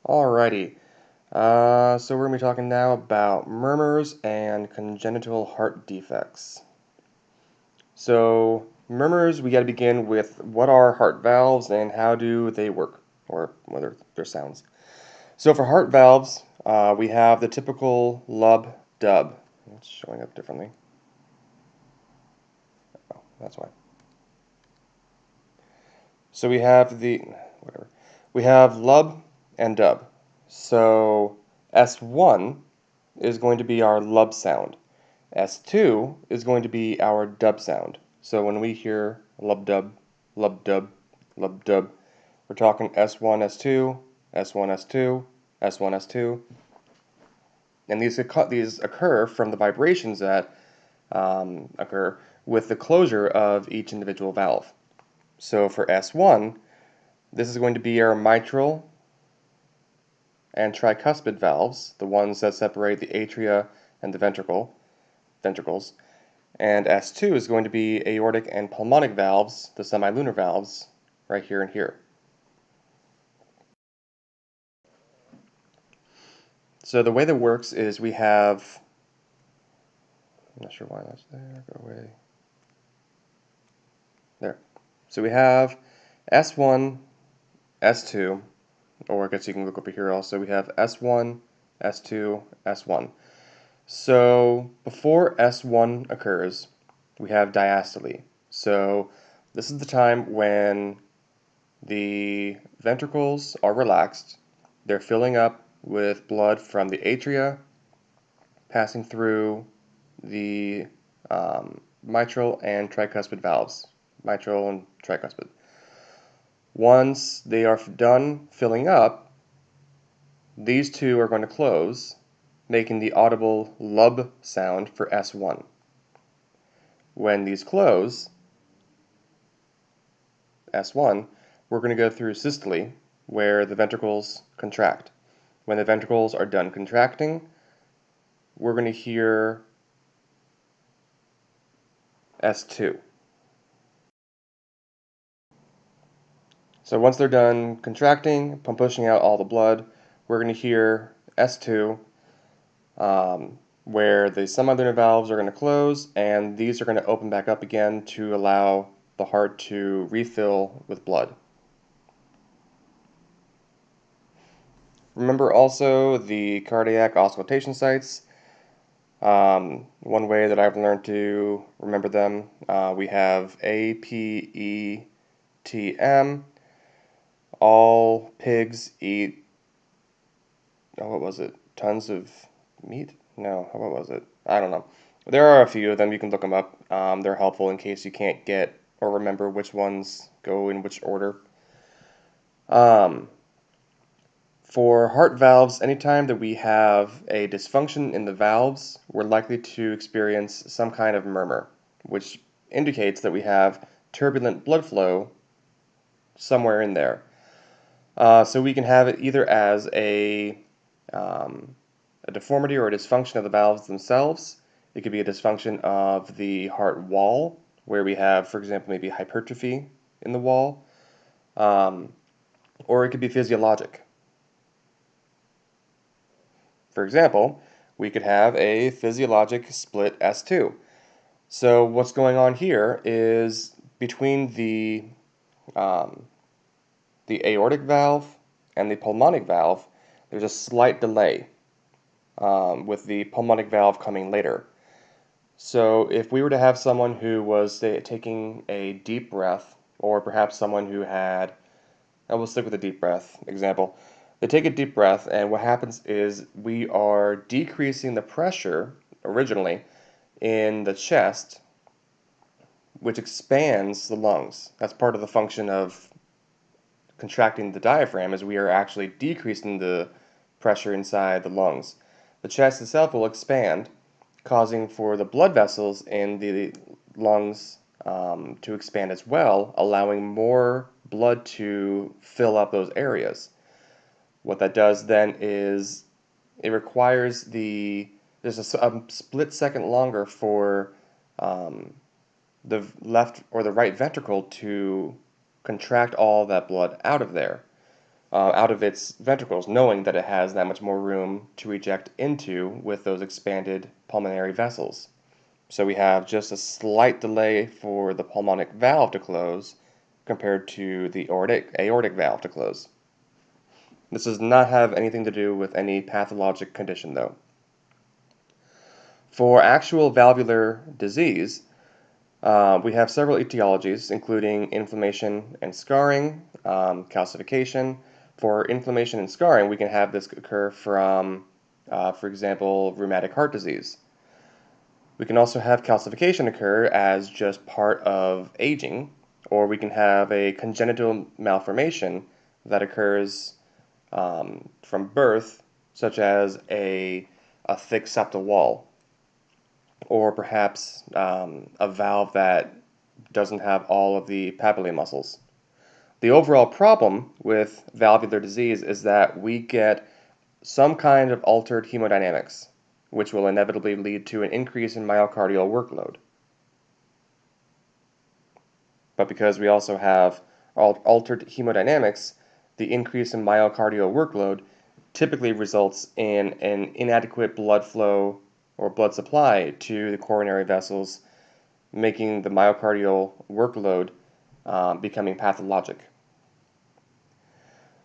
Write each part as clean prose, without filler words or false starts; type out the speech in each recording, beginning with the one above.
Alrighty, so we're going to be talking now about murmurs and congenital heart defects. So, murmurs, we got to begin with what are heart valves and how do they work, or whether they're sounds. So, for heart valves, we have the typical lub dub. It's showing up differently. Oh, that's why. So, we have lub and dub. So, S1 is going to be our lub sound. S2 is going to be our dub sound. So when we hear lub dub, lub dub, lub dub, we're talking S1, S2, S1, S2, S1, S2. And these occur from the vibrations that occur with the closure of each individual valve. So for S1, this is going to be our mitral and tricuspid valves, the ones that separate the atria and the ventricles. And S2 is going to be aortic and pulmonic valves, the semilunar valves, right here and here. So the way that works is we have, I'm not sure why that's there, go away. There. So we have S1, S2, or I guess you can look over here also, we have S1, S2, S1. So before S1 occurs, we have diastole. So this is the time when the ventricles are relaxed. They're filling up with blood from the atria, passing through the mitral and tricuspid valves. Mitral and tricuspid. Once they are done filling up, these two are going to close, making the audible lub sound for S1. When these close, S1, we're going to go through systole, where the ventricles contract. When the ventricles are done contracting, we're going to hear S2. So once they're done contracting, pushing out all the blood, we're going to hear S2, where the semilunar valves are going to close, and these are going to open back up again to allow the heart to refill with blood. Remember also the cardiac auscultation sites. One way that I've learned to remember them, we have A, P, E, T, M. All pigs eat, oh, what was it? Tons of meat? No, what was it? I don't know. There are a few of them. You can look them up. They're helpful in case you can't get or remember which ones go in which order. For heart valves, anytime that we have a dysfunction in the valves, we're likely to experience some kind of murmur, which indicates that we have turbulent blood flow somewhere in there. So we can have it either as a deformity or a dysfunction of the valves themselves. It could be a dysfunction of the heart wall, where we have, for example, maybe hypertrophy in the wall, or it could be physiologic. For example, we could have a physiologic split S2. So what's going on here is between the aortic valve and the pulmonic valve, there's a slight delay, with the pulmonic valve coming later. So if we were to have someone who was, say, taking a deep breath, or perhaps someone who had, I will stick with a deep breath example. They take a deep breath, and what happens is we are decreasing the pressure originally in the chest, which expands the lungs. That's part of the function of contracting the diaphragm, is we are actually decreasing the pressure inside the lungs. The chest itself will expand, causing for the blood vessels in the lungs to expand as well, allowing more blood to fill up those areas. What that does then is it requires there's a split second longer for the left or the right ventricle to contract all that blood out of there. out of its ventricles, knowing that it has that much more room to eject into with those expanded pulmonary vessels. So we have just a slight delay for the pulmonic valve to close compared to the aortic valve to close. This does not have anything to do with any pathologic condition, though. For actual valvular disease, we have several etiologies, including inflammation and scarring, calcification. For inflammation and scarring, we can have this occur from, for example, rheumatic heart disease. We can also have calcification occur as just part of aging, or we can have a congenital malformation that occurs from birth, such as a thick septal wall, or perhaps a valve that doesn't have all of the papillae muscles. The overall problem with valvular disease is that we get some kind of altered hemodynamics, which will inevitably lead to an increase in myocardial workload. But because we also have altered hemodynamics, the increase in myocardial workload typically results in an inadequate blood flow or blood supply to the coronary vessels, making the myocardial workload becoming pathologic.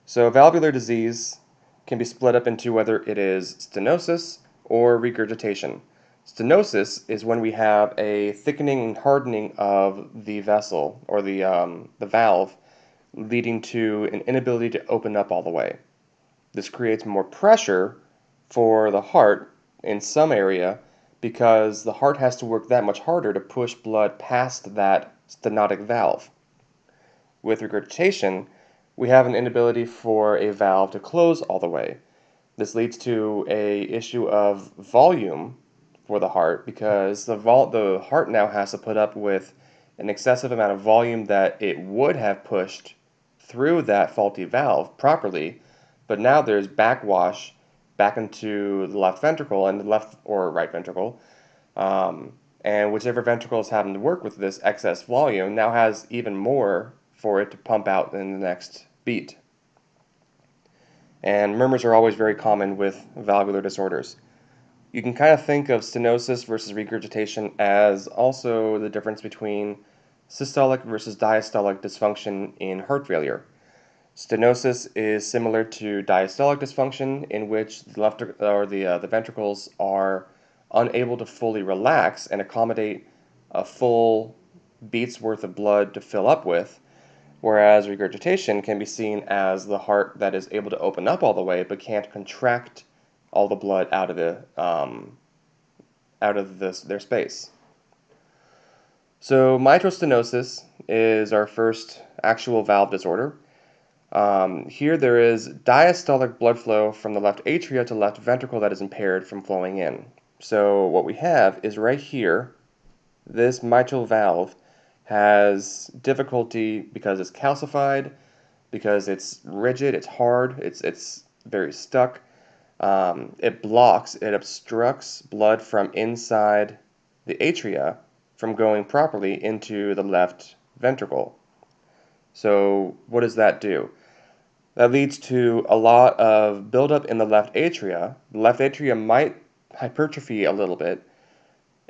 So valvular disease can be split up into whether it is stenosis or regurgitation. Stenosis is when we have a thickening and hardening of the vessel or the valve, leading to an inability to open up all the way. This creates more pressure for the heart in some area because the heart has to work that much harder to push blood past that stenotic valve. With regurgitation, we have an inability for a valve to close all the way. This leads to an issue of volume for the heart because the heart now has to put up with an excessive amount of volume that it would have pushed through that faulty valve properly, but now there's backwash back into the left ventricle and the left or right ventricle, and whichever ventricle is having to work with this excess volume now has even more for it to pump out in the next beat. And murmurs are always very common with valvular disorders. You can kind of think of stenosis versus regurgitation as also the difference between systolic versus diastolic dysfunction in heart failure. Stenosis is similar to diastolic dysfunction, in which the ventricles are unable to fully relax and accommodate a full beat's worth of blood to fill up with, whereas regurgitation can be seen as the heart that is able to open up all the way but can't contract all the blood out of their space. So mitral stenosis is our first actual valve disorder. Here there is diastolic blood flow from the left atria to left ventricle that is impaired from flowing in. So what we have is right here, this mitral valve has difficulty because it's calcified, because it's rigid, it's hard, it's very stuck. It blocks, it obstructs blood from inside the atria from going properly into the left ventricle. So what does that do? That leads to a lot of buildup in the left atria. The left atria might hypertrophy a little bit,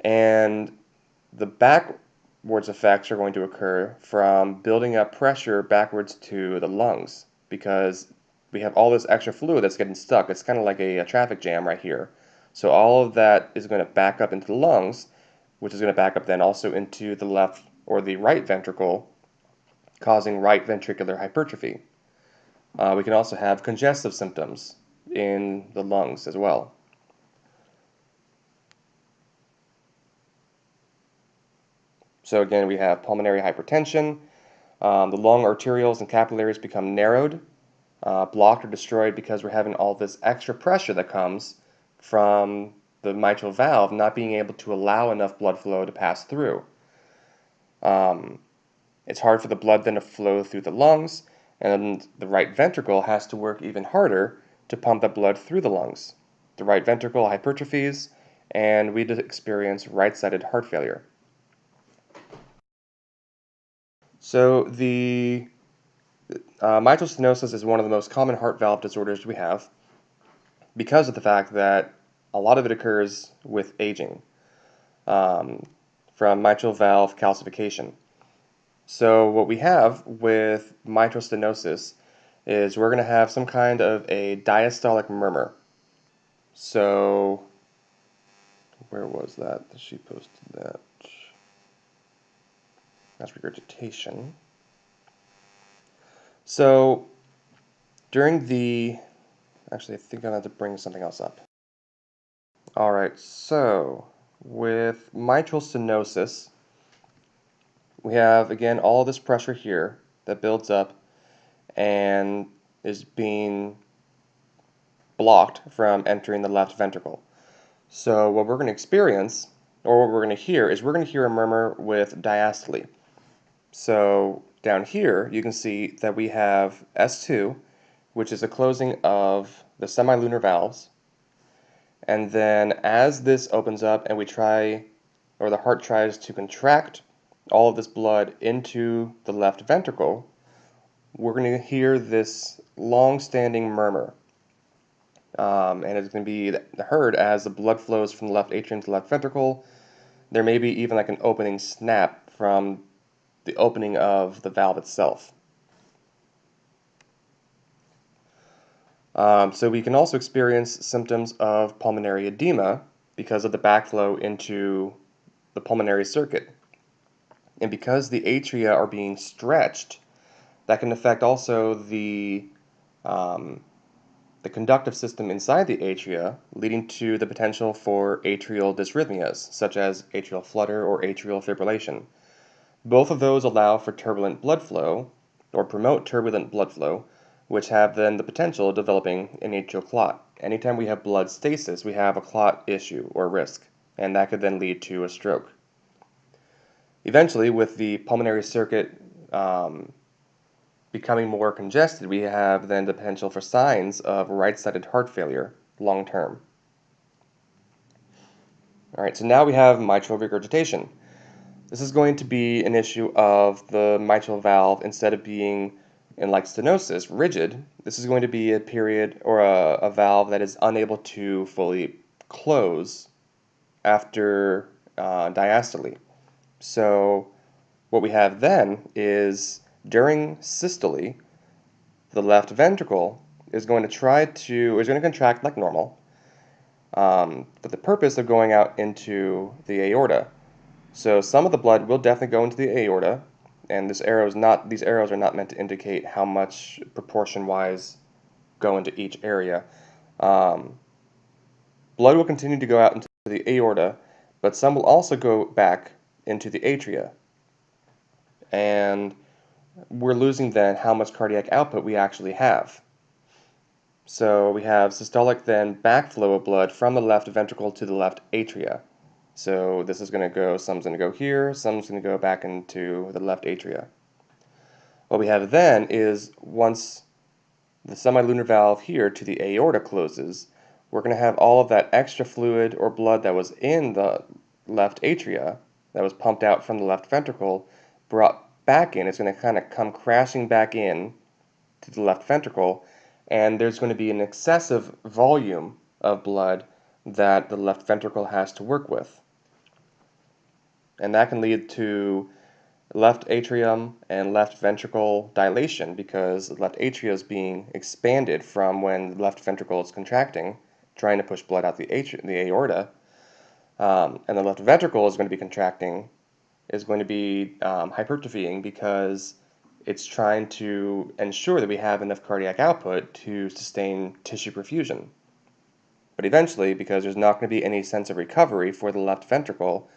and the backwards effects are going to occur from building up pressure backwards to the lungs because we have all this extra fluid that's getting stuck. It's kind of like a traffic jam right here. So all of that is going to back up into the lungs, which is going to back up then also into the left or the right ventricle, causing right ventricular hypertrophy. We can also have congestive symptoms in the lungs as well. So again, we have pulmonary hypertension. The lung arterioles and capillaries become narrowed, blocked or destroyed because we're having all this extra pressure that comes from the mitral valve not being able to allow enough blood flow to pass through. It's hard for the blood then to flow through the lungs, and the right ventricle has to work even harder to pump that blood through the lungs. The right ventricle hypertrophies, and we experience right-sided heart failure. So the Mitral stenosis is one of the most common heart valve disorders we have because of the fact that a lot of it occurs with aging from mitral valve calcification. So what we have with mitral stenosis is we're going to have some kind of a diastolic murmur. So where was that? She posted that. That's regurgitation. So during the, actually I think I have to bring something else up. Alright, so with mitral stenosis, we have again all this pressure here that builds up and is being blocked from entering the left ventricle. So what we're going to experience, or what we're going to hear, is we're going to hear a murmur with diastole. So down here you can see that we have S2, which is a closing of the semilunar valves. And then as this opens up and we try, or the heart tries to contract all of this blood into the left ventricle, we're going to hear this long-standing murmur. And it's going to be heard as the blood flows from the left atrium to the left ventricle. There may be even like an opening snap from the opening of the valve itself. So we can also experience symptoms of pulmonary edema because of the backflow into the pulmonary circuit. And because the atria are being stretched, that can affect also the conductive system inside the atria, leading to the potential for atrial dysrhythmias, such as atrial flutter or atrial fibrillation. Both of those allow for turbulent blood flow, or promote turbulent blood flow, which have then the potential of developing an atrial clot. Anytime we have blood stasis, we have a clot issue or risk, and that could then lead to a stroke. Eventually, with the pulmonary circuit becoming more congested, we have then the potential for signs of right-sided heart failure long term. All right, so now we have mitral regurgitation. This is going to be an issue of the mitral valve, instead of being, in like stenosis, rigid, this is going to be a period or a valve that is unable to fully close after diastole. So what we have then is during systole, the left ventricle is going to contract like normal, for the purpose of going out into the aorta. So some of the blood will definitely go into the aorta, and these arrows are not meant to indicate how much proportion-wise go into each area. Blood will continue to go out into the aorta, but some will also go back into the atria. And we're losing then how much cardiac output we actually have. So we have systolic then backflow of blood from the left ventricle to the left atria. So this is going to go, some's going to go here, some's going to go back into the left atria. What we have then is once the semilunar valve here to the aorta closes, we're going to have all of that extra fluid or blood that was in the left atria, that was pumped out from the left ventricle, brought back in. It's going to kind of come crashing back in to the left ventricle, and there's going to be an excessive volume of blood that the left ventricle has to work with. And that can lead to left atrium and left ventricle dilation, because the left atria is being expanded from when the left ventricle is contracting, trying to push blood out the aorta, and the left ventricle is going to be contracting, is going to be hypertrophying, because it's trying to ensure that we have enough cardiac output to sustain tissue perfusion. But eventually, because there's not going to be any sense of recovery for the left ventricle,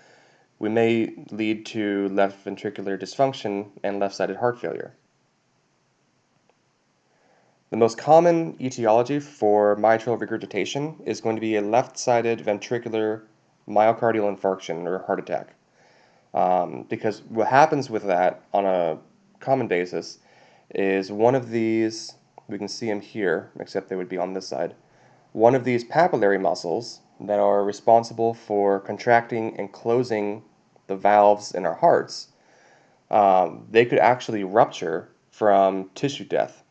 we may lead to left ventricular dysfunction and left-sided heart failure. The most common etiology for mitral regurgitation is going to be a left-sided ventricular myocardial infarction or heart attack. Because what happens with that on a common basis is one of these, we can see them here, except they would be on this side, one of these papillary muscles that are responsible for contracting and closing the valves in our hearts, they could actually rupture from tissue death,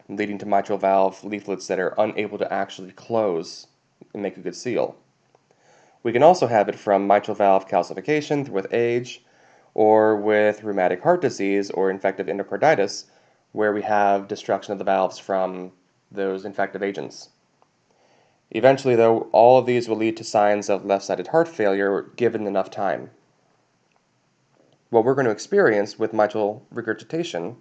leading to mitral valve leaflets that are unable to actually close and make a good seal. We can also have it from mitral valve calcification with age, or with rheumatic heart disease or infective endocarditis, where we have destruction of the valves from those infective agents. Eventually, though, all of these will lead to signs of left-sided heart failure given enough time. What we're going to experience with mitral regurgitation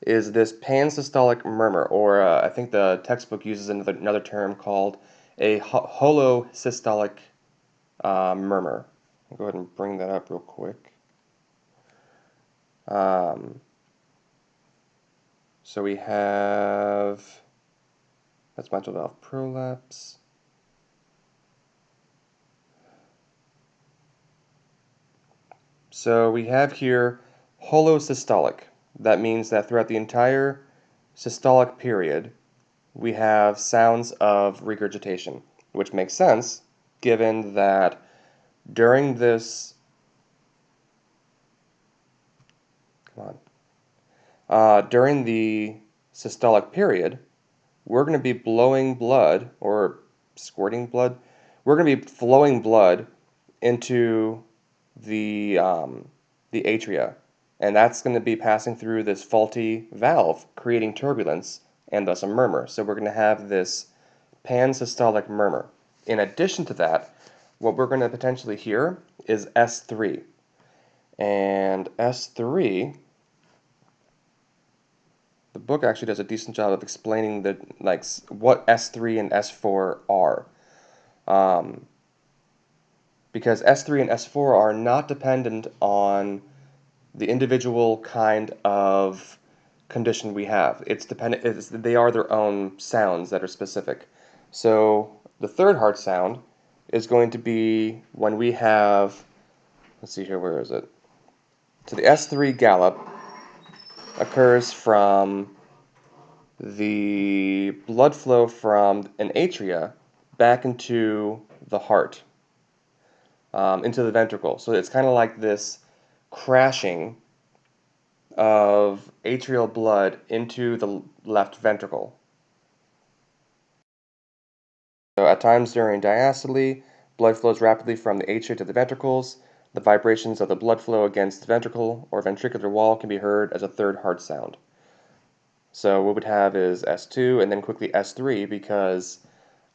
is this pansystolic murmur, or I think the textbook uses another term called a holosystolic murmur. I'll go ahead and bring that up real quick. So we have, that's mitral valve prolapse. So we have here holosystolic. That means that throughout the entire systolic period, we have sounds of regurgitation, which makes sense given that during this, during the systolic period, we're going to be blowing blood or squirting blood. We're going to be flowing blood into the atria, and that's going to be passing through this faulty valve, creating turbulence and thus a murmur. So we're going to have this pansystolic murmur. In addition to that, what we're going to potentially hear is S3. And S3, the book actually does a decent job of explaining what S3 and S4 are. Because S3 and S4 are not dependent on the individual kind of condition we have. They are their own sounds that are specific. So the third heart sound is going to be when we have, let's see here, where is it? So the S3 gallop occurs from the blood flow from an atria back into the heart, into the ventricle. So it's kind of like this crashing of atrial blood into the left ventricle. So at times during diastole, blood flows rapidly from the atria to the ventricles. The vibrations of the blood flow against the ventricle or ventricular wall can be heard as a third heart sound. So what we would have is S2 and then quickly S3, because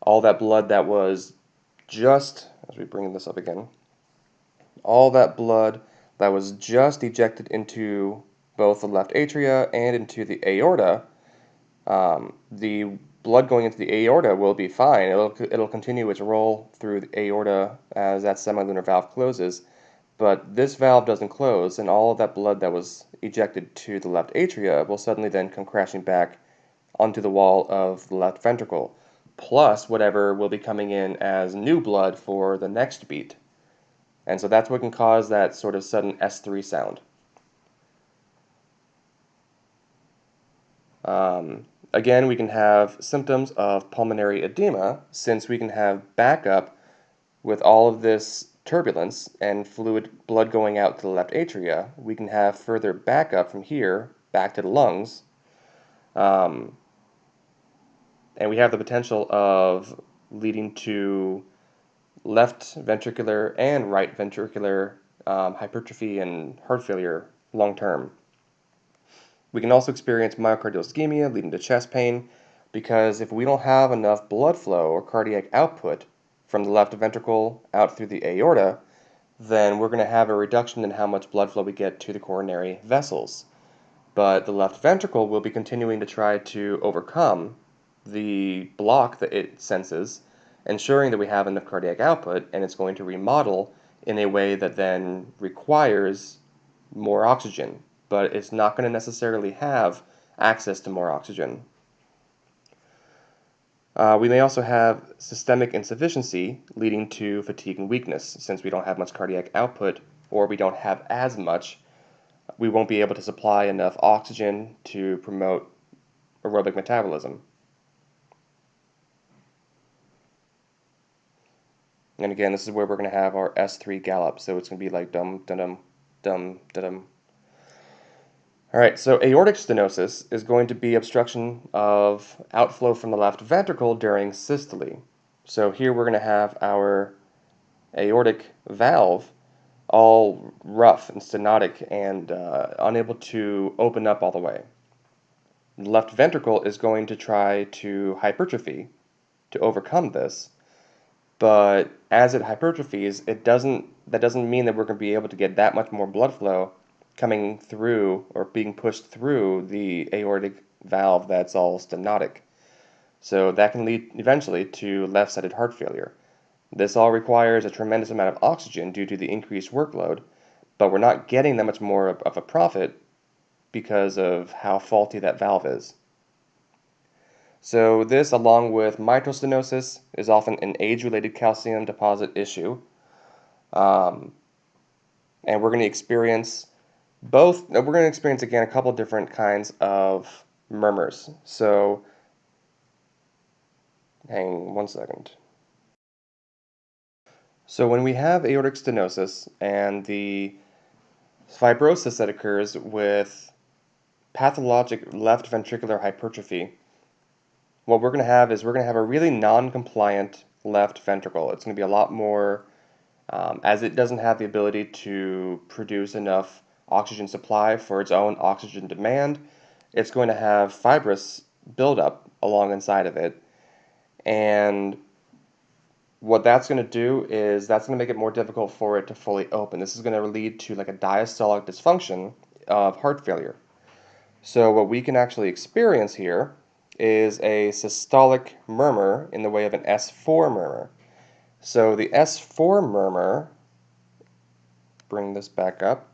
all that blood that was just, as we bring this up again, all that blood that was just ejected into both the left atria and into the aorta, the blood going into the aorta will be fine. It'll continue its roll through the aorta as that semilunar valve closes, but this valve doesn't close, and all of that blood that was ejected to the left atria will suddenly then come crashing back onto the wall of the left ventricle, plus whatever will be coming in as new blood for the next beat. And so that's what can cause that sort of sudden S3 sound. Again, we can have symptoms of pulmonary edema, since we can have backup with all of this turbulence and blood going out to the left atria. We can have further backup from here back to the lungs. And we have the potential of leading to left ventricular and right ventricular hypertrophy and heart failure long term. We can also experience myocardial ischemia leading to chest pain, because if we don't have enough blood flow or cardiac output from the left ventricle out through the aorta, then we're going to have a reduction in how much blood flow we get to the coronary vessels. But the left ventricle will be continuing to try to overcome the block that it senses, ensuring that we have enough cardiac output, and it's going to remodel in a way that then requires more oxygen, but it's not going to necessarily have access to more oxygen. We may also have systemic insufficiency leading to fatigue and weakness. Since we don't have much cardiac output, or we don't have as much, we won't be able to supply enough oxygen to promote aerobic metabolism. And again, this is where we're going to have our S3 gallop, so it's going to be like dum, dum, dum, dum, dum. Alright, so aortic stenosis is going to be obstruction of outflow from the left ventricle during systole. So here we're going to have our aortic valve all rough and stenotic and unable to open up all the way. The left ventricle is going to try to hypertrophy to overcome this, but as it hypertrophies, that doesn't mean that we're going to be able to get that much more blood flow coming through or being pushed through the aortic valve that's all stenotic. So that can lead eventually to left-sided heart failure. This all requires a tremendous amount of oxygen due to the increased workload, but we're not getting that much more of a profit because of how faulty that valve is. So this, along with mitral stenosis, is often an age-related calcium deposit issue. And we're going to experience again a couple different kinds of murmurs. So hang one second. So when we have aortic stenosis and the fibrosis that occurs with pathologic left ventricular hypertrophy, what we're going to have is we're going to have a really non-compliant left ventricle. It's going to be a lot more, as it doesn't have the ability to produce enough oxygen supply for its own oxygen demand, it's going to have fibrous buildup along inside of it. And what that's going to do is that's going to make it more difficult for it to fully open. This is going to lead to like a diastolic dysfunction of heart failure. So what we can actually experience here is a systolic murmur in the way of an S4 murmur. So the S4 murmur, bring this back up.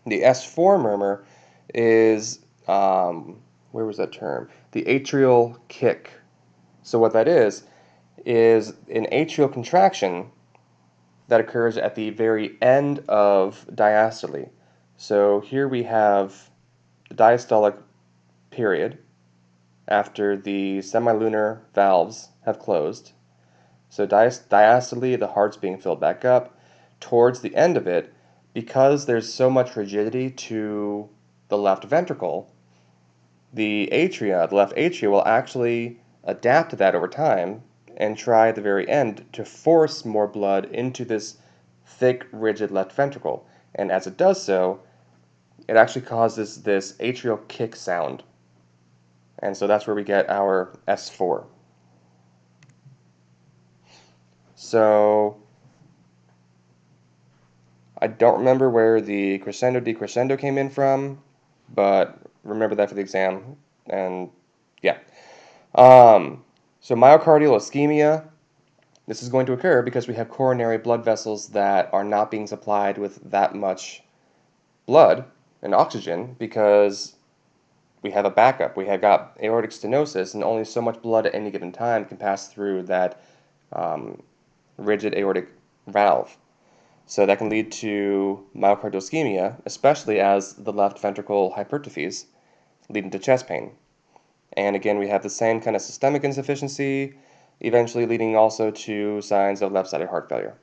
The S4 murmur is, where was that term? The atrial kick. So what that is an atrial contraction that occurs at the very end of diastole. So here we have the diastolic period after the semilunar valves have closed. So diastole, the heart's being filled back up. Towards the end of it, because there's so much rigidity to the left ventricle, the left atria will actually adapt to that over time and try at the very end to force more blood into this thick, rigid left ventricle. And as it does so, it actually causes this atrial kick sound. And so that's where we get our S4. So I don't remember where the crescendo decrescendo came in from, but remember that for the exam. And yeah. So myocardial ischemia, this is going to occur because we have coronary blood vessels that are not being supplied with that much blood and oxygen because we have a backup. We have got aortic stenosis, and only so much blood at any given time can pass through that rigid aortic valve. So that can lead to myocardial ischemia, especially as the left ventricle hypertrophies, leading to chest pain. And again, we have the same kind of systemic insufficiency, eventually leading also to signs of left-sided heart failure.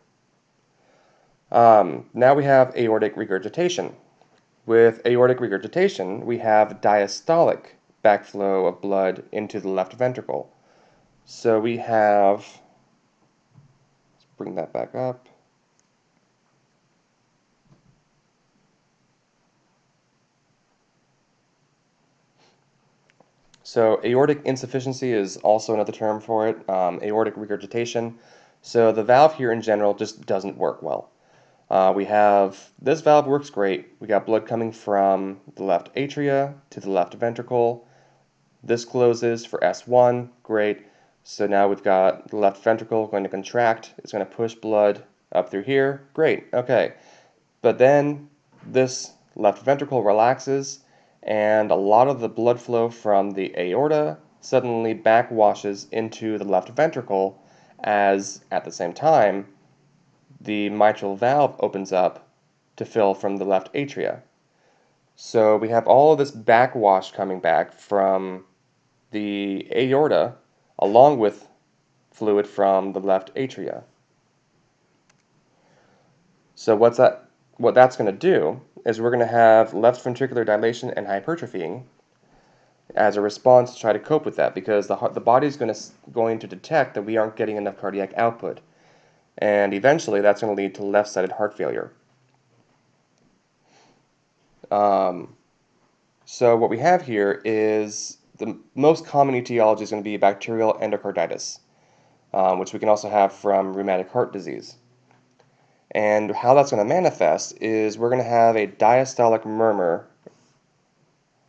Now we have aortic regurgitation. With aortic regurgitation, we have diastolic backflow of blood into the left ventricle. So we have, let's bring that back up. So aortic insufficiency is also another term for it, aortic regurgitation. So the valve here in general just doesn't work well. We have, this valve works great. We got blood coming from the left atria to the left ventricle. This closes for S1, great. So now we've got the left ventricle going to contract. It's going to push blood up through here, great, okay. But then this left ventricle relaxes, and a lot of the blood flow from the aorta suddenly backwashes into the left ventricle, as at the same time the mitral valve opens up to fill from the left atria. So we have all of this backwash coming back from the aorta, along with fluid from the left atria. So what that's going to do is we're going to have left ventricular dilation and hypertrophying as a response to try to cope with that, because the body is going to detect that we aren't getting enough cardiac output, and eventually that's going to lead to left-sided heart failure. So what we have here is the most common etiology is going to be bacterial endocarditis, which we can also have from rheumatic heart disease. And how that's going to manifest is we're going to have a diastolic murmur.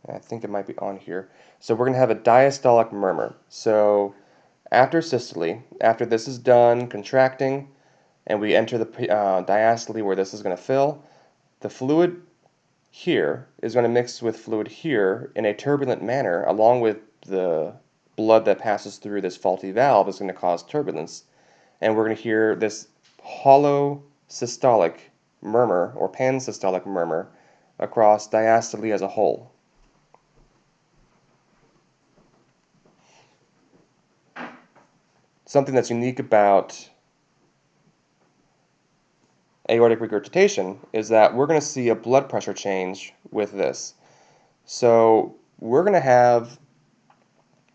I think it might be on here. So we're going to have a diastolic murmur. So after systole, after this is done contracting, and we enter the diastole where this is going to fill, the fluid here is going to mix with fluid here in a turbulent manner, along with the blood that passes through this faulty valve is going to cause turbulence. And we're going to hear this hollow systolic murmur or pansystolic murmur across diastole as a whole. Something that's unique about aortic regurgitation is that we're going to see a blood pressure change with this. So we're going to have,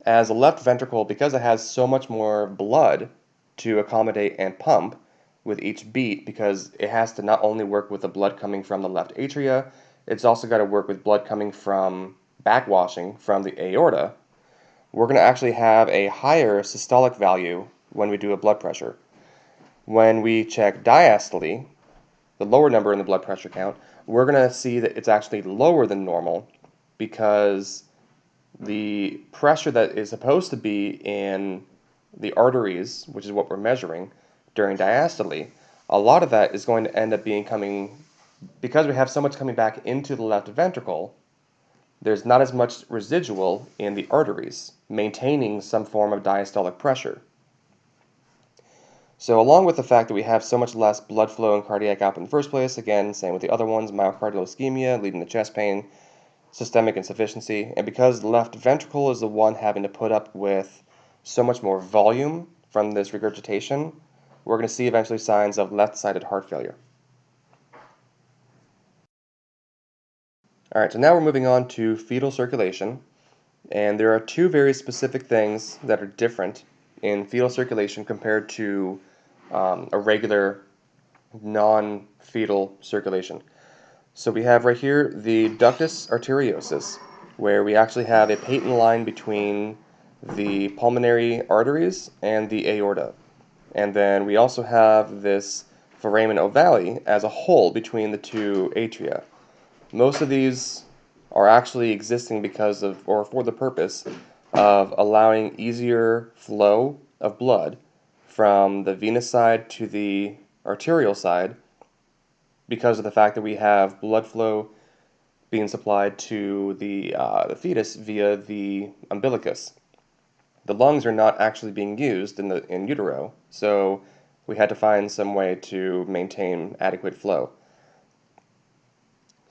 as a left ventricle, because it has so much more blood to accommodate and pump with each beat, because it has to not only work with the blood coming from the left atria, it's also got to work with blood coming from backwashing from the aorta. We're going to actually have a higher systolic value when we do a blood pressure. When we check diastole, the lower number in the blood pressure count, we're going to see that it's actually lower than normal, because the pressure that is supposed to be in the arteries, which is what we're measuring during diastole, a lot of that is going to end up being coming, because we have so much coming back into the left ventricle, there's not as much residual in the arteries, maintaining some form of diastolic pressure. So along with the fact that we have so much less blood flow and cardiac output in the first place, again, same with the other ones, myocardial ischemia leading to chest pain, systemic insufficiency, and because the left ventricle is the one having to put up with so much more volume from this regurgitation, we're going to see eventually signs of left-sided heart failure. All right, so now we're moving on to fetal circulation, and there are two very specific things that are different in fetal circulation compared to a regular non-fetal circulation. So we have right here the ductus arteriosus, where we actually have a patent line between the pulmonary arteries and the aorta. And then we also have this foramen ovale as a hole between the two atria. Most of these are actually existing because of, or for the purpose of allowing easier flow of blood from the venous side to the arterial side, because of the fact that we have blood flow being supplied to the fetus via the umbilicus. The lungs are not actually being used in utero, so we had to find some way to maintain adequate flow.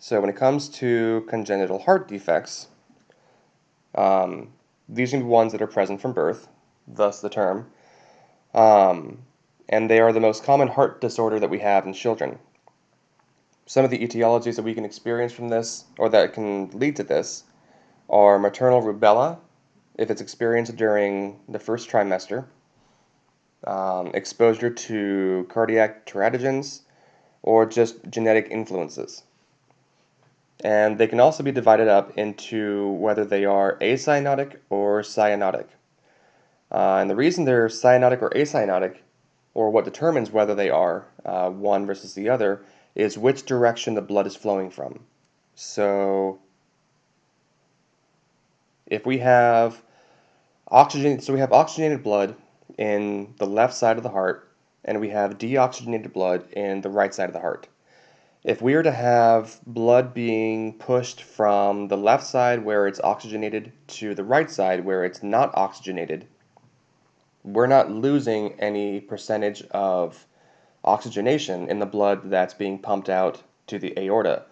So when it comes to congenital heart defects, these are the ones that are present from birth, thus the term, and they are the most common heart disorder that we have in children. Some of the etiologies that we can experience from this, or that can lead to this, are maternal rubella, if it's experienced during the first trimester, exposure to cardiac teratogens, or just genetic influences. And they can also be divided up into whether they are acyanotic or cyanotic. And the reason they're cyanotic or acyanotic, or what determines whether they are one versus the other, is which direction the blood is flowing from. So if we have oxygenated blood in the left side of the heart, and we have deoxygenated blood in the right side of the heart. If we are to have blood being pushed from the left side where it's oxygenated to the right side where it's not oxygenated, we're not losing any percentage of oxygenation in the blood that's being pumped out to the aorta.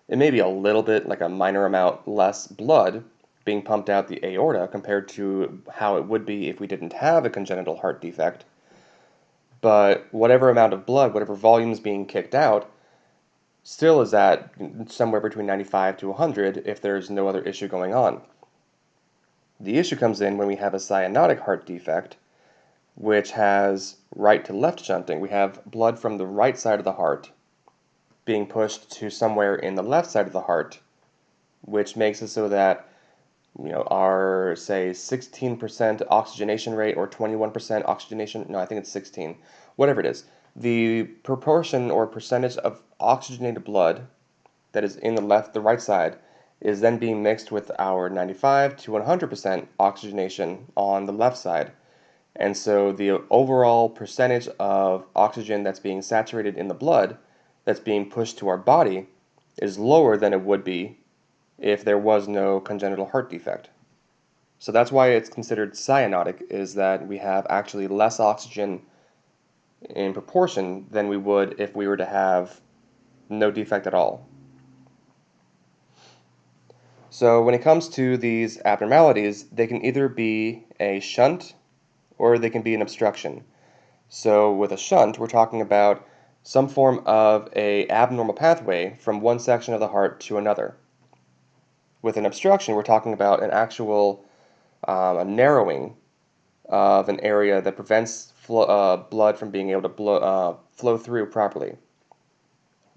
It may be a little bit, like a minor amount less blood, being pumped out the aorta compared to how it would be if we didn't have a congenital heart defect. But whatever amount of blood, whatever volume is being kicked out, still is at somewhere between 95 to 100 if there's no other issue going on. The issue comes in when we have a cyanotic heart defect, which has right to left shunting. We have blood from the right side of the heart being pushed to somewhere in the left side of the heart, which makes it so that our, say, 16% oxygenation rate or 21% oxygenation, no, I think it's 16, whatever it is, the proportion or percentage of oxygenated blood that is in the right side is then being mixed with our 95 to 100% oxygenation on the left side. And so the overall percentage of oxygen that's being saturated in the blood that's being pushed to our body is lower than it would be if there was no congenital heart defect. So that's why it's considered cyanotic, is that we have actually less oxygen in proportion than we would if we were to have no defect at all. So when it comes to these abnormalities, they can either be a shunt or they can be an obstruction. So with a shunt, we're talking about some form of an abnormal pathway from one section of the heart to another. With an obstruction, we're talking about an actual a narrowing of an area that prevents blood from being able to flow through properly.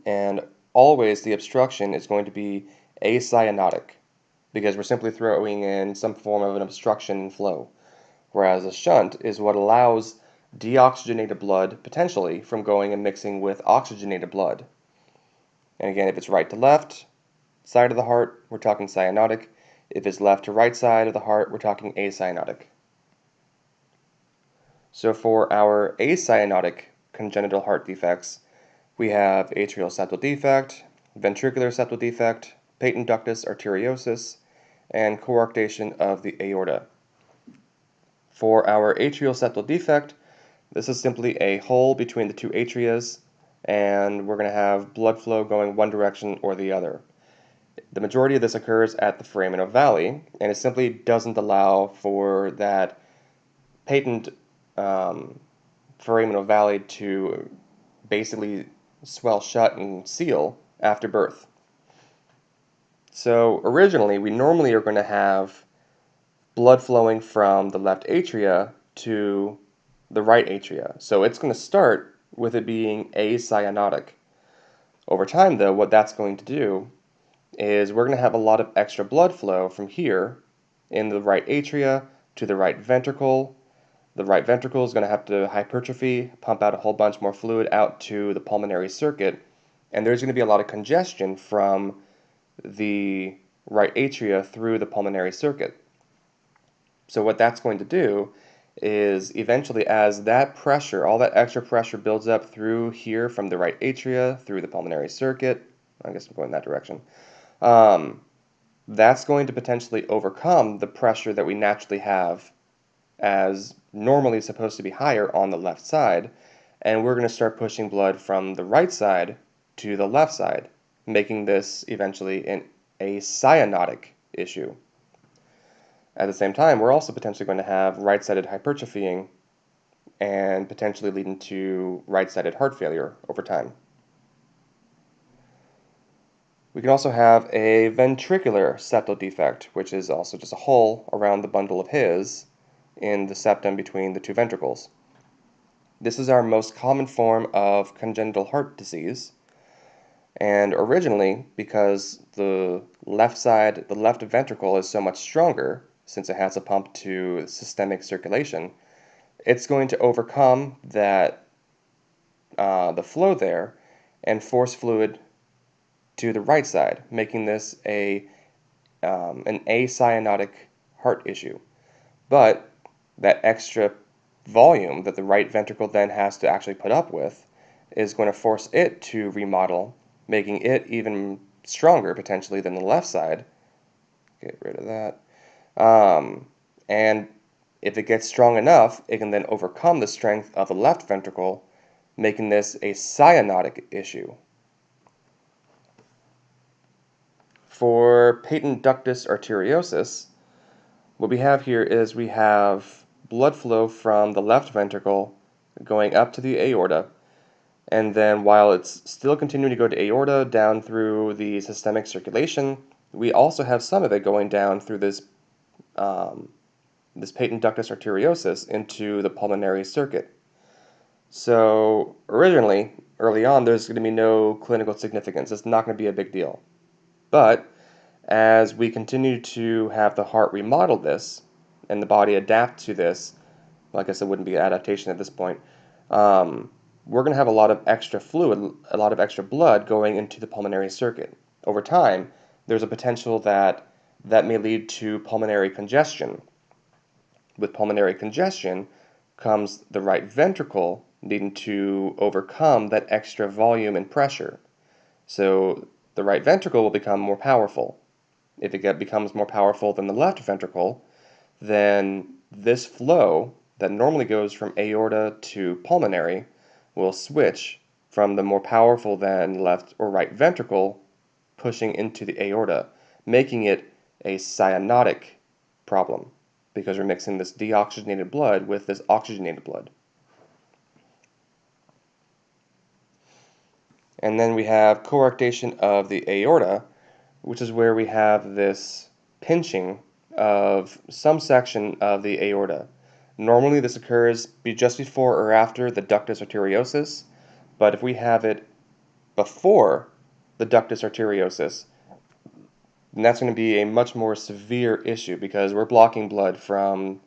And always the obstruction is going to be acyanotic, because we're simply throwing in some form of an obstruction in flow. Whereas a shunt is what allows deoxygenated blood potentially from going and mixing with oxygenated blood. And again, if it's right to left side of the heart, we're talking cyanotic. If it's left to right side of the heart, we're talking acyanotic. So for our acyanotic congenital heart defects, we have atrial septal defect, ventricular septal defect, patent ductus arteriosus, and coarctation of the aorta. For our atrial septal defect, this is simply a hole between the two atrias, and we're going to have blood flow going one direction or the other. The majority of this occurs at the foramen valley, and it simply doesn't allow for that patent foramen valley to basically swell shut and seal after birth. So originally, we normally are going to have blood flowing from the left atria to the right atria. So it's going to start with it being acyanotic. Over time, though, what that's going to do is we're going to have a lot of extra blood flow from here in the right atria to the right ventricle. The right ventricle is going to have to hypertrophy, pump out a whole bunch more fluid out to the pulmonary circuit, and there's going to be a lot of congestion from the right atria through the pulmonary circuit. So what that's going to do is eventually, as that pressure, all that extra pressure builds up through here from the right atria, through the pulmonary circuit, I guess I'm going that direction, that's going to potentially overcome the pressure that we naturally have as normally supposed to be higher on the left side, and we're going to start pushing blood from the right side to the left side, making this eventually a cyanotic issue. At the same time, we're also potentially going to have right-sided hypertrophying and potentially leading to right-sided heart failure over time. We can also have a ventricular septal defect, which is also just a hole around the bundle of His in the septum between the two ventricles. This is our most common form of congenital heart disease, and originally, because the left side, the left ventricle is so much stronger, since it has a pump to systemic circulation, it's going to overcome that the flow there and force fluid to the right side, making this an acyanotic heart issue. But that extra volume that the right ventricle then has to actually put up with is going to force it to remodel, making it even stronger potentially than the left side. Get rid of that. And if it gets strong enough, it can then overcome the strength of the left ventricle, making this a cyanotic issue. For patent ductus arteriosus, what we have here is we have blood flow from the left ventricle going up to the aorta, and then while it's still continuing to go to aorta down through the systemic circulation, we also have some of it going down through this patent ductus arteriosus into the pulmonary circuit. So originally, early on, there's going to be no clinical significance. It's not going to be a big deal. But as we continue to have the heart remodel this and the body adapt to this, well, I guess it wouldn't be adaptation at this point, we're going to have a lot of extra fluid, a lot of extra blood going into the pulmonary circuit. Over time, there's a potential that may lead to pulmonary congestion. With pulmonary congestion comes the right ventricle needing to overcome that extra volume and pressure. So the right ventricle will become more powerful. If it becomes more powerful than the left ventricle, then this flow that normally goes from aorta to pulmonary will switch from the more powerful than left or right ventricle pushing into the aorta, making it a cyanotic problem because we're mixing this deoxygenated blood with this oxygenated blood. And then we have coarctation of the aorta, which is where we have this pinching of some section of the aorta. Normally this occurs just before or after the ductus arteriosus, but if we have it before the ductus arteriosus, then that's going to be a much more severe issue because we're blocking blood from,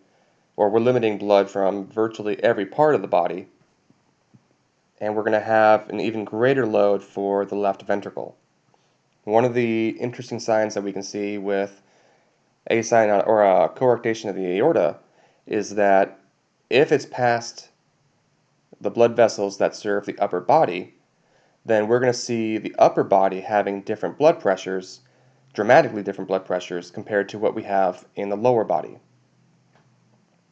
or we're limiting blood from virtually every part of the body, and we're going to have an even greater load for the left ventricle. One of the interesting signs that we can see with acyanotic or coarctation of the aorta is that if it's past the blood vessels that serve the upper body, then we're going to see the upper body having different blood pressures, dramatically different blood pressures compared to what we have in the lower body.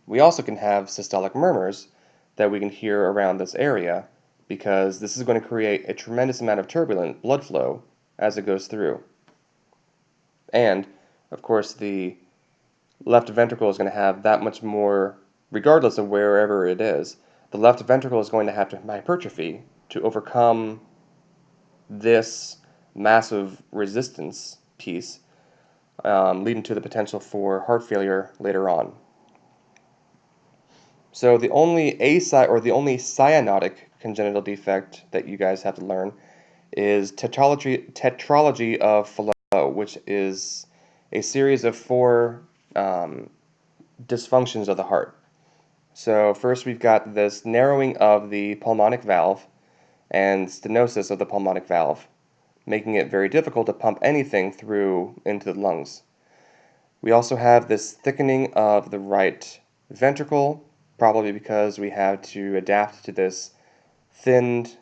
We also can have systolic murmurs that we can hear around this area because this is going to create a tremendous amount of turbulent blood flow as it goes through. And, of course, the left ventricle is going to have that much more, regardless of wherever it is, the left ventricle is going to have hypertrophy to overcome this massive resistance piece, leading to the potential for heart failure later on. So the only cyanotic congenital defect that you guys have to learn is tetralogy of Fallot, which is a series of 4 dysfunctions of the heart. So first we've got this narrowing of the pulmonic valve and stenosis of the pulmonic valve, making it very difficult to pump anything through into the lungs. We also have this thickening of the right ventricle, probably because we have to adapt to this thinned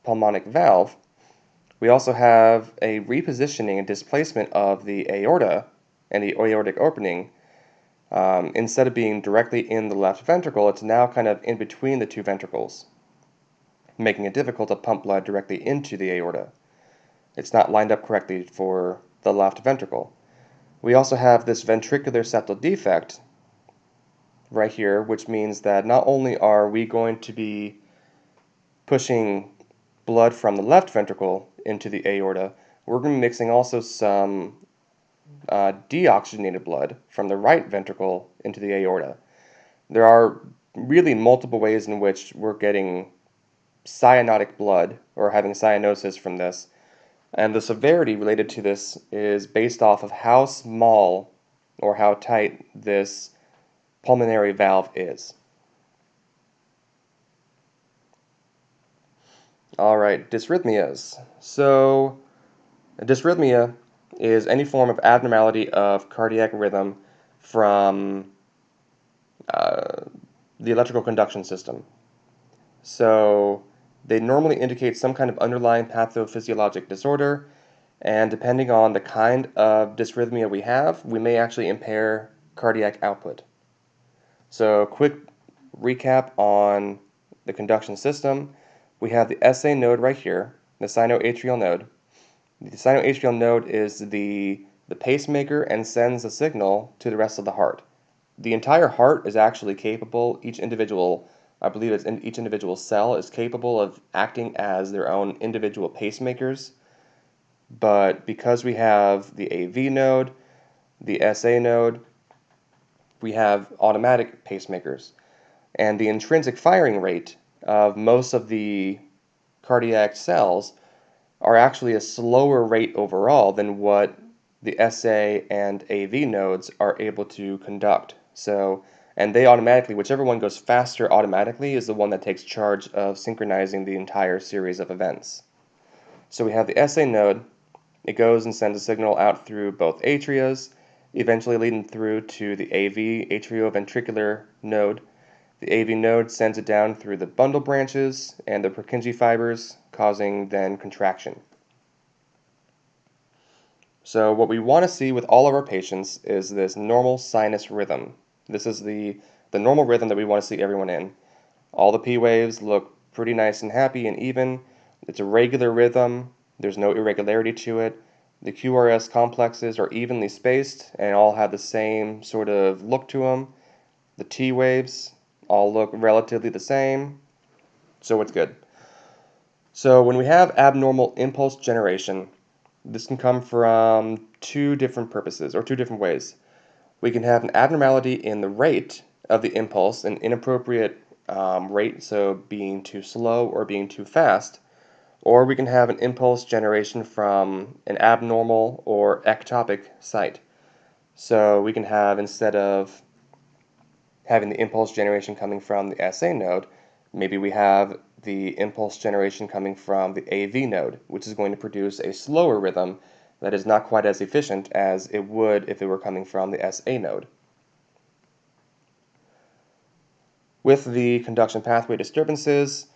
pulmonic valve. We also have a repositioning and displacement of the aorta and the aortic opening. Instead of being directly in the left ventricle, it's now kind of in between the 2 ventricles, making it difficult to pump blood directly into the aorta. It's not lined up correctly for the left ventricle. We also have this ventricular septal defect right here, which means that not only are we going to be pushing blood from the left ventricle into the aorta, we're going to be mixing also some deoxygenated blood from the right ventricle into the aorta. There are really multiple ways in which we're getting cyanotic blood or having cyanosis from this, and the severity related to this is based off of how small or how tight this pulmonary valve is. Alright, dysrhythmias. So, a dysrhythmia is any form of abnormality of cardiac rhythm from the electrical conduction system. So, they normally indicate some kind of underlying pathophysiologic disorder, and depending on the kind of dysrhythmia we have, we may actually impair cardiac output. So, quick recap on the conduction system. We have the SA node right here, the sinoatrial node. The sinoatrial node is the the pacemaker and sends a signal to the rest of the heart. The entire heart is actually capable, each individual, I believe it's in each individual cell is capable of acting as their own individual pacemakers, but because we have the AV node, the SA node, we have automatic pacemakers. And the intrinsic firing rate of most of the cardiac cells are actually a slower rate overall than what the SA and AV nodes are able to conduct. So, and they automatically, whichever one goes faster automatically is the one that takes charge of synchronizing the entire series of events. So we have the SA node. It goes and sends a signal out through both atrias, eventually leading through to the AV, atrioventricular node. The AV node sends it down through the bundle branches and the Purkinje fibers, causing then contraction. So what we want to see with all of our patients is this normal sinus rhythm. This is the normal rhythm that we want to see everyone in. All the P waves look pretty nice and happy and even. It's a regular rhythm. There's no irregularity to it. The QRS complexes are evenly spaced and all have the same sort of look to them. The T waves all look relatively the same, so it's good. So when we have abnormal impulse generation, this can come from two different purposes, or two different ways. We can have an abnormality in the rate of the impulse, an inappropriate rate, so being too slow or being too fast, or we can have an impulse generation from an abnormal or ectopic site. So we can have, instead of having the impulse generation coming from the SA node, maybe we have the impulse generation coming from the AV node, which is going to produce a slower rhythm that is not quite as efficient as it would if it were coming from the SA node. With the conduction pathway disturbances,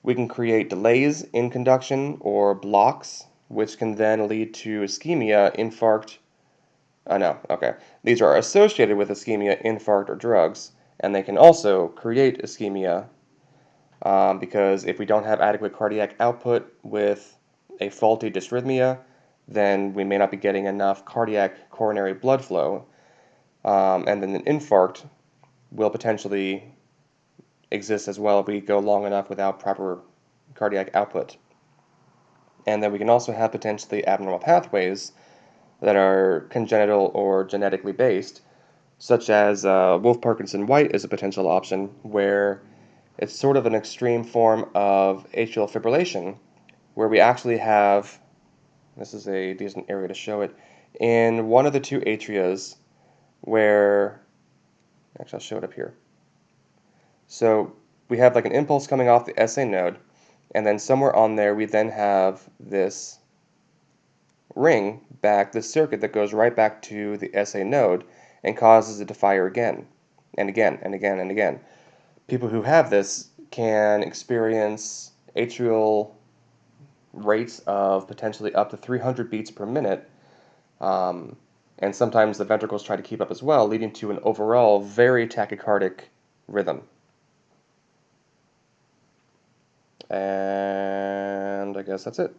we can create delays in conduction or blocks, which can then lead to ischemia, infarct. These are associated with ischemia, infarct, or drugs, and they can also create ischemia because if we don't have adequate cardiac output with a faulty dysrhythmia, then we may not be getting enough cardiac coronary blood flow, and then an infarct will potentially exist as well if we go long enough without proper cardiac output. And then we can also have potentially abnormal pathways that are congenital or genetically based, such as Wolff-Parkinson-White is a potential option, where it's sort of an extreme form of atrial fibrillation, where we actually have, this is a decent area to show it, in one of the two atrias where, actually I'll show it up here. So we have like an impulse coming off the SA node, and then somewhere on there we then have this ring back, this circuit that goes right back to the SA node and causes it to fire again and again and again and again. People who have this can experience atrial rates of potentially up to 300 beats per minute, and sometimes the ventricles try to keep up as well, leading to an overall very tachycardic rhythm. And I guess that's it.